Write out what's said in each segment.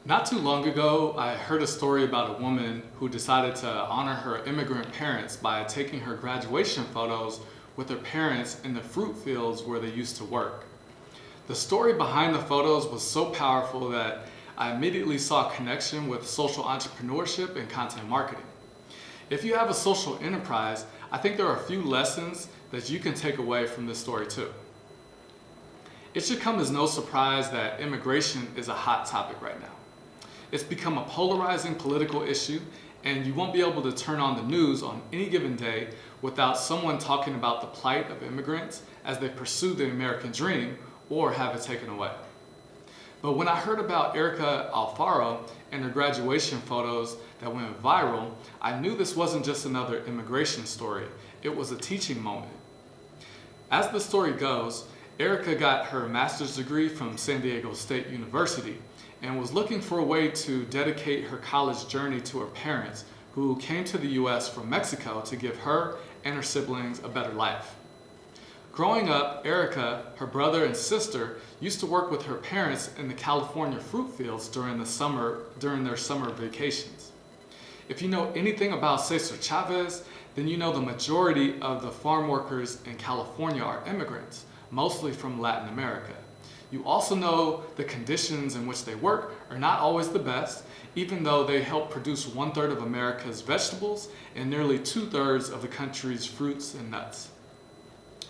Not too long ago, I heard a story about a woman who decided to honor her immigrant parents by taking her graduation photos with her parents in the fruit fields where they used to work. The story behind the photos was so powerful that I immediately saw a connection with social entrepreneurship and content marketing. If you have a social enterprise, I think there are a few lessons that you can take away from this story too. It should come as no surprise that immigration is a hot topic right now. It's become a polarizing political issue, and you won't be able to turn on the news on any given day without someone talking about the plight of immigrants as they pursue the American dream or have it taken away. But when I heard about Erica Alfaro and her graduation photos that went viral, I knew this wasn't just another immigration story. It was a teaching moment. As the story goes, Erica got her master's degree from San Diego State University and was looking for a way to dedicate her college journey to her parents, who came to the US from Mexico to give her and her siblings a better life. Growing up, Erica, her brother and sister used to work with her parents in the California fruit fields during their summer vacations. If you know anything about Cesar Chavez, then you know the majority of the farm workers in California are immigrants, mostly from Latin America. You also know the conditions in which they work are not always the best, even though they help produce 1/3 of America's vegetables and nearly 2/3 of the country's fruits and nuts.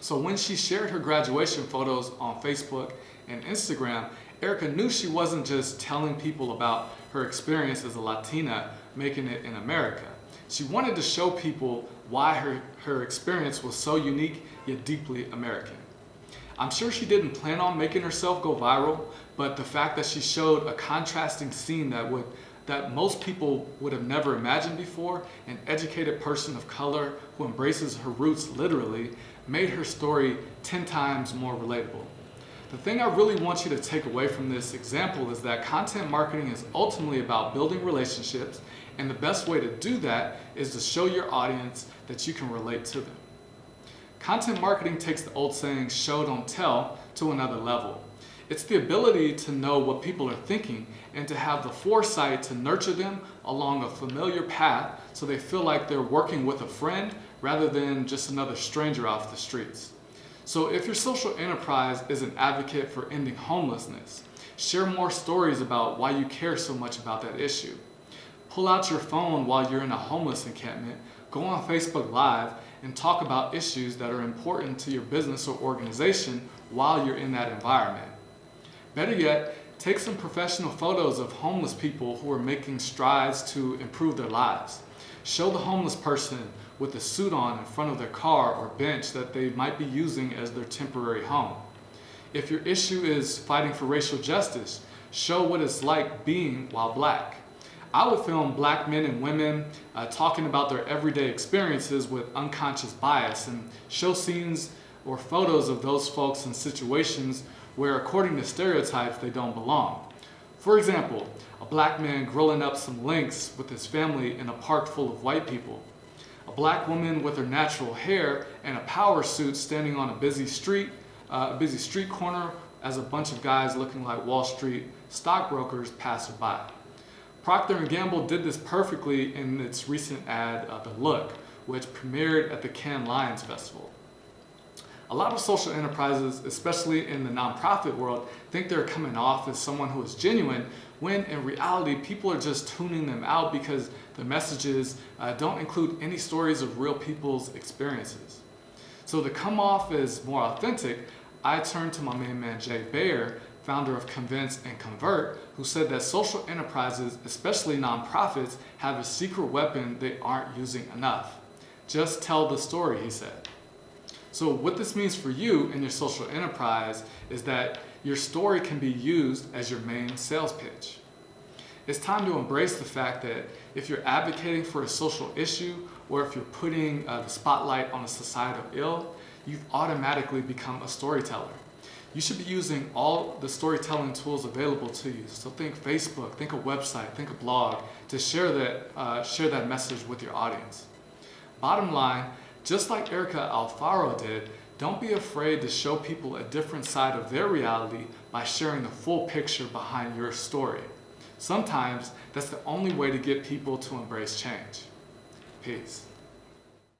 So when she shared her graduation photos on Facebook and Instagram, Erica knew she wasn't just telling people about her experience as a Latina making it in America. She wanted to show people why her experience was so unique yet deeply American. I'm sure she didn't plan on making herself go viral, but the fact that she showed a contrasting scene that most people would have never imagined before, an educated person of color who embraces her roots literally, made her story 10 times more relatable. The thing I really want you to take away from this example is that content marketing is ultimately about building relationships, and the best way to do that is to show your audience that you can relate to them. Content marketing takes the old saying, show don't tell, to another level. It's the ability to know what people are thinking and to have the foresight to nurture them along a familiar path so they feel like they're working with a friend rather than just another stranger off the streets. So if your social enterprise is an advocate for ending homelessness, share more stories about why you care so much about that issue. Pull out your phone while you're in a homeless encampment, go on Facebook Live, and talk about issues that are important to your business or organization while you're in that environment. Better yet, take some professional photos of homeless people who are making strides to improve their lives. Show the homeless person with a suit on in front of their car or bench that they might be using as their temporary home. If your issue is fighting for racial justice, show what it's like being while black. I would film black men and women talking about their everyday experiences with unconscious bias and show scenes or photos of those folks in situations where, according to stereotypes, they don't belong. For example, a black man grilling up some lynx with his family in a park full of white people. A black woman with her natural hair and a power suit standing on a busy street corner as a bunch of guys looking like Wall Street stockbrokers pass her by. Procter & Gamble did this perfectly in its recent ad, The Look, which premiered at the Cannes Lions Festival. A lot of social enterprises, especially in the nonprofit world, think they're coming off as someone who is genuine, when in reality, people are just tuning them out because the messages don't include any stories of real people's experiences. So to come off as more authentic, I turned to my main man, Jay Baer, founder of Convince and Convert, who said that social enterprises, especially nonprofits, have a secret weapon they aren't using enough. Just tell the story, he said. So what this means for you and your social enterprise is that your story can be used as your main sales pitch. It's time to embrace the fact that if you're advocating for a social issue or if you're putting the spotlight on a societal ill, you've automatically become a storyteller. You should be using all the storytelling tools available to you. So think Facebook, think a website, think a blog to share that message with your audience. Bottom line, just like Erica Alfaro did, don't be afraid to show people a different side of their reality by sharing the full picture behind your story. Sometimes that's the only way to get people to embrace change. Peace.